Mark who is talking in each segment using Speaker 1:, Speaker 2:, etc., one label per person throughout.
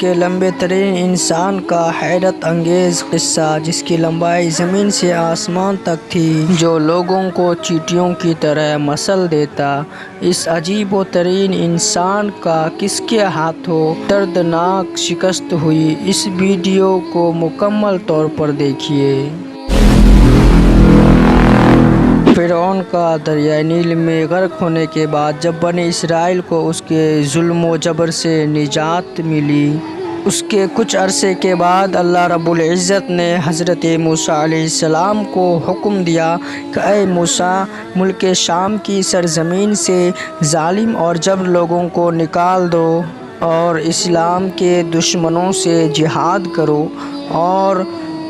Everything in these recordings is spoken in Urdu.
Speaker 1: کے لمبے ترین انسان کا حیرت انگیز قصہ، جس کی لمبائی زمین سے آسمان تک تھی، جو لوگوں کو چیونٹیوں کی طرح مچل دیتا۔ اس عجیب و ترین انسان کا کس کے ہاتھوں دردناک شکست ہوئی، اس ویڈیو کو مکمل طور پر دیکھیے۔ فرعون کا دریائے نیل میں غرق ہونے کے بعد جب بنی اسرائیل کو اس کے ظلم و جبر سے نجات ملی، اس کے کچھ عرصے کے بعد اللہ رب العزت نے حضرت موسیٰ علیہ السلام کو حکم دیا کہ اے موسیٰ، ملک شام کی سرزمین سے ظالم اور جبر لوگوں کو نکال دو اور اسلام کے دشمنوں سے جہاد کرو، اور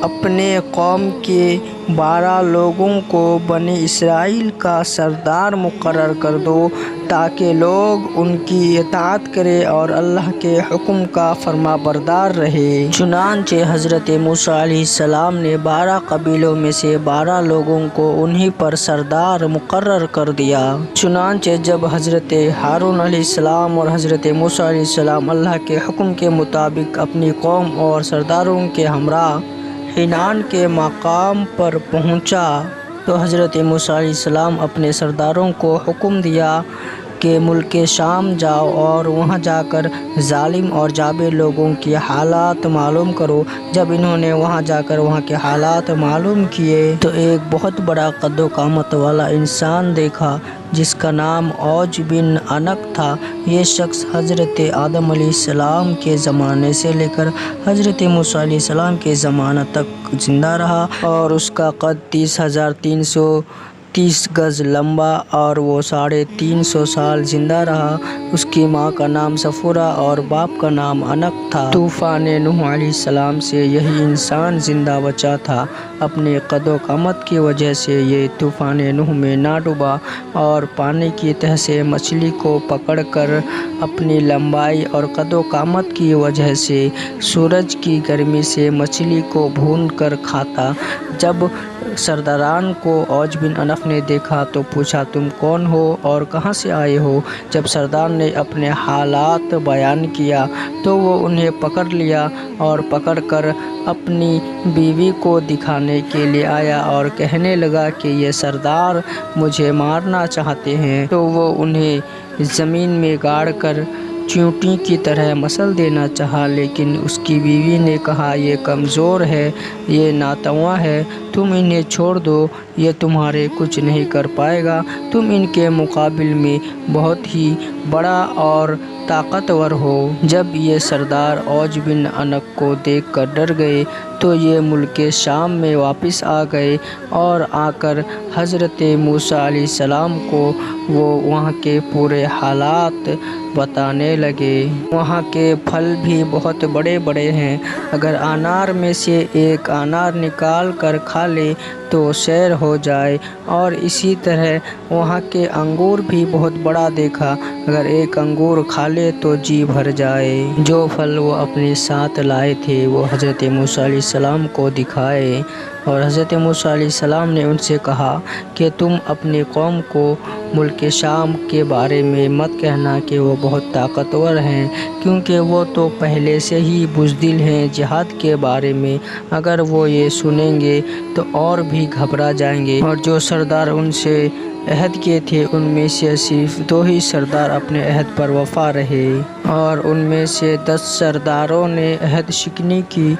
Speaker 1: اپنے قوم کے 12 لوگوں کو بنی اسرائیل کا سردار مقرر کر دو تاکہ لوگ ان کی اطاعت کریں اور اللہ کے حکم کا فرما بردار رہے۔ چنانچہ حضرت موسیٰ علیہ السلام نے 12 قبیلوں میں سے 12 لوگوں کو انہی پر سردار مقرر کر دیا۔ چنانچہ جب حضرت ہارون علیہ السلام اور حضرت موسیٰ علیہ السلام اللہ کے حکم کے مطابق اپنی قوم اور سرداروں کے ہمراہ حنان کے مقام پر پہنچا تو حضرت موسیٰ علیہ السلام اپنے سرداروں کو حکم دیا کہ ملک شام جاؤ اور وہاں جا کر ظالم اور جابر لوگوں کے حالات معلوم کرو۔ جب انہوں نے وہاں جا کر وہاں کے حالات معلوم کیے تو ایک بہت بڑا قد و قامت والا انسان دیکھا جس کا نام اوج بن عنق تھا۔ یہ شخص حضرت آدم علیہ السلام کے زمانے سے لے کر حضرت موسیٰ علیہ السلام کے زمانہ تک زندہ رہا، اور اس کا قد 30,330 گز لمبا، اور وہ 350 سال زندہ رہا۔ اس کی ماں کا نام صفورہ اور باپ کا نام عنق تھا۔ طوفان نوح علیہ السلام سے یہی انسان زندہ بچا تھا۔ اپنے قد و قامت کی وجہ سے یہ طوفان نوح میں نہ ڈوبا، اور پانی کی تہہ سے مچھلی کو پکڑ کر اپنی لمبائی اور قد و قامت کی وجہ سے سورج کی گرمی سے مچھلی کو بھون کر کھاتا۔ جب سرداران کو اوج بن عنق نے دیکھا تو پوچھا، تم کون ہو اور کہاں سے آئے ہو؟ جب سردار نے اپنے حالات بیان کیا تو وہ انہیں پکڑ لیا اور پکڑ کر اپنی بیوی کو دکھانے کے لیے آیا اور کہنے لگا کہ یہ سردار مجھے مارنا چاہتے ہیں۔ تو وہ انہیں زمین میں گاڑ کر چیونٹی کی طرح مچل دینا چاہا، لیکن اس کی بیوی نے کہا، یہ کمزور ہے، یہ ناتواں ہے، تم انہیں چھوڑ دو، یہ تمہارے کچھ نہیں کر پائے گا، تم ان کے مقابل میں بہت ہی بڑا اور طاقتور ہو۔ جب یہ سردار اوج بن عنق کو دیکھ کر ڈر گئے تو یہ ملک شام میں واپس آ گئے، اور آ کر حضرت موسیٰ علیہ السلام کو وہ وہاں کے پورے حالات بتانے لگے۔ وہاں کے پھل بھی بہت بڑے بڑے ہیں، اگر انار میں سے ایک انار نکال کر کھا لے تو سیر ہو جائے، اور اسی طرح وہاں کے انگور بھی بہت بڑا دیکھا، اگر ایک انگور کھا لے تو جی بھر جائے۔ جو پھل وہ اپنے ساتھ لائے تھے وہ حضرت موسیٰ علیہ السلام کو دکھائے، اور حضرت موسیٰ علیہ السلام نے ان سے کہا کہ تم اپنی قوم کو ملک شام کے بارے میں مت کہنا کہ وہ بہت طاقتور ہیں، کیونکہ وہ تو پہلے سے ہی بزدل ہیں جہاد کے بارے میں، اگر وہ یہ سنیں گے تو اور بھی گھبرا جائیں گے۔ اور جو سردار ان سے عہد کیے تھے ان میں سے صرف 2 ہی سردار اپنے عہد پر وفا رہے، اور ان میں سے 10 سرداروں نے عہد شکنی کی،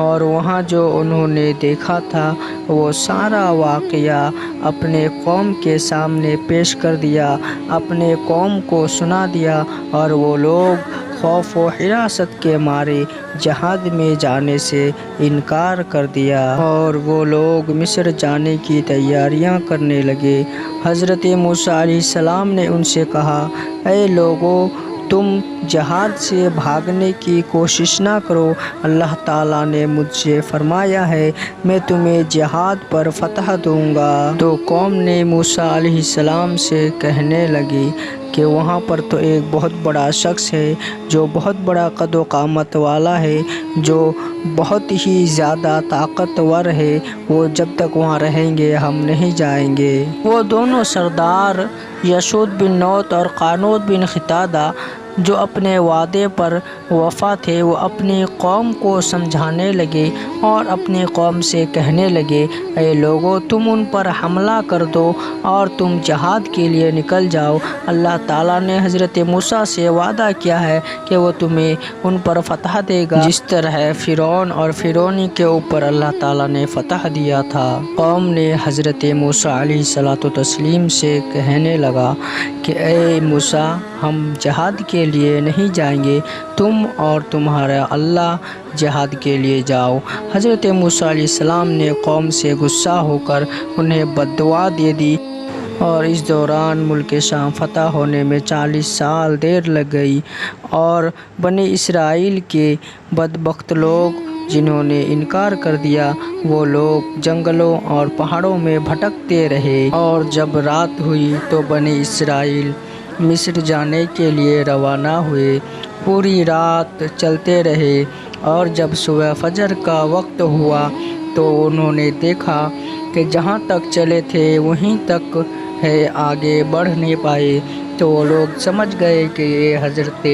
Speaker 1: اور وہاں جو انہوں نے دیکھا تھا وہ سارا واقعہ اپنے قوم کے سامنے پیش کر دیا، اپنے قوم کو سنا دیا، اور وہ لوگ خوف و ہراست کے مارے جہاد میں جانے سے انکار کر دیا، اور وہ لوگ مصر جانے کی تیاریاں کرنے لگے۔ حضرت موسیٰ علیہ السلام نے ان سے کہا، اے لوگو، تم جہاد سے بھاگنے کی کوشش نہ کرو، اللہ تعالیٰ نے مجھ سے فرمایا ہے میں تمہیں جہاد پر فتح دوں گا۔ تو قوم نے موسیٰ علیہ السلام سے کہنے لگی کہ وہاں پر تو ایک بہت بڑا شخص ہے جو بہت بڑا قد و قامت والا ہے، جو بہت ہی زیادہ طاقتور ہے، وہ جب تک وہاں رہیں گے ہم نہیں جائیں گے۔ وہ دونوں سردار یشود بن نوت اور قانوت بن قتادہ جو اپنے وعدے پر وفا تھے وہ اپنی قوم کو سمجھانے لگے اور اپنی قوم سے کہنے لگے، اے لوگو تم ان پر حملہ کر دو اور تم جہاد کے لیے نکل جاؤ۔ اللہ تعالیٰ نے حضرت موسیٰ سے وعدہ کیا ہے کہ وہ تمہیں ان پر فتح دے گا، جس طرح فرعون اور فرعونی کے اوپر اللہ تعالیٰ نے فتح دیا تھا۔ قوم نے حضرت موسیٰ علیہ السلام سے کہنے لگا کہ اے موسیٰ ہم جہاد کے لیے نہیں جائیں گے، تم اور تمہارا اللہ جہاد کے لیے جاؤ۔ حضرت موسیٰ علیہ السلام نے قوم سے غصہ ہو کر انہیں بد دعا دے دی اور اس دوران ملک شام فتح ہونے میں 40 سال دیر لگ گئی، اور بنی اسرائیل کے بدبخت لوگ جنہوں نے انکار کر دیا وہ لوگ جنگلوں اور پہاڑوں میں بھٹکتے رہے، اور جب رات ہوئی تو بنی اسرائیل مصر جانے کے لیے روانہ ہوئے۔ پوری رات چلتے رہے اور جب صبح فجر کا وقت ہوا تو انہوں نے دیکھا کہ جہاں تک چلے تھے وہیں تک ہے، آگے بڑھ نہیں پائے۔ تو وہ لوگ سمجھ گئے کہ یہ حضرت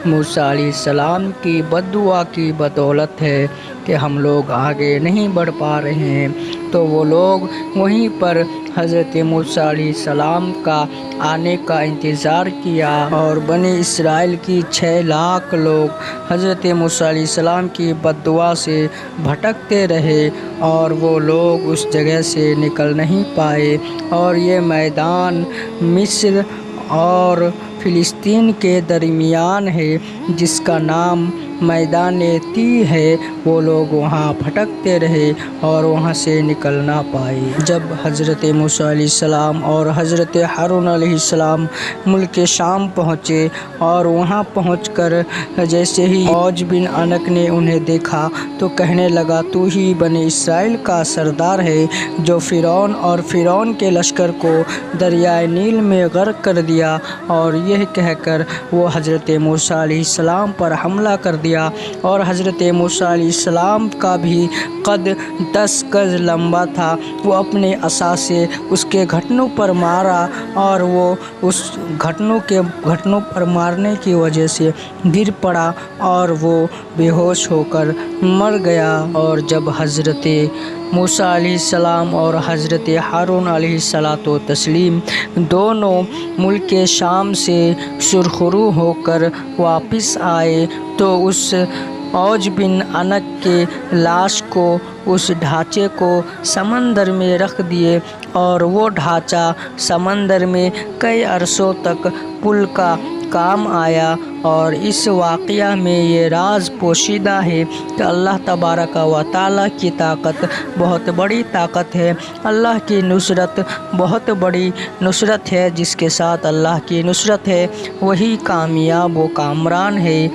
Speaker 1: موسیٰ علیہ السلام کی بد دعا کی بدولت ہے کہ ہم لوگ آگے نہیں بڑھ پا رہے ہیں۔ تو وہ لوگ وہیں پر حضرت موسیٰ علیہ السلام کا آنے کا انتظار کیا، اور بنی اسرائیل کی 6 لاکھ لوگ حضرت موسیٰ علیہ السلام کی بد دعا سے بھٹکتے رہے، اور وہ لوگ اس جگہ سے نکل نہیں پائے۔ اور یہ میدان مصر اور فلسطین کے درمیان ہے جس کا نام میدان تی ہے۔ وہ لوگ وہاں بھٹکتے رہے اور وہاں سے نکل نہ پائے۔ جب حضرت موسیٰ علیہ السلام اور حضرت ہارون علیہ السلام ملک شام پہنچے، اور وہاں پہنچ کر جیسے ہی اوج بن عنق نے انہیں دیکھا تو کہنے لگا، تو ہی بنی اسرائیل کا سردار ہے جو فرعون اور فرعون کے لشکر کو دریائے نیل میں غرق کر دیا۔ اور یہ کہہ کر وہ حضرت موسیٰ علیہ السلام پر حملہ کر دیا، اور حضرت موسیٰ علیہ السلام کا بھی قد 10 گز لمبا تھا۔ وہ اپنے عصا سے اس کے گھٹنوں پر مارا، اور وہ اس گھٹنوں پر مارنے کی وجہ سے گر پڑا اور وہ بے ہوش ہو کر مر گیا۔ اور جب حضرت موسیٰ علیہ السلام اور حضرت ہارون علیہ السلام دونوں ملک شام سے سرخرو ہو کر واپس آئے تو اس اوج بن عنق کے لاش کو، اس ڈھانچے کو سمندر میں رکھ دیے، اور وہ ڈھانچہ سمندر میں کئی عرصوں تک پل کا کام آیا۔ اور اس واقعہ میں یہ راز پوشیدہ ہے کہ اللہ تبارک و تعالیٰ کی طاقت بہت بڑی طاقت ہے، اللہ کی نصرت بہت بڑی نصرت ہے، جس کے ساتھ اللہ کی نصرت ہے وہی کامیاب و کامران ہے۔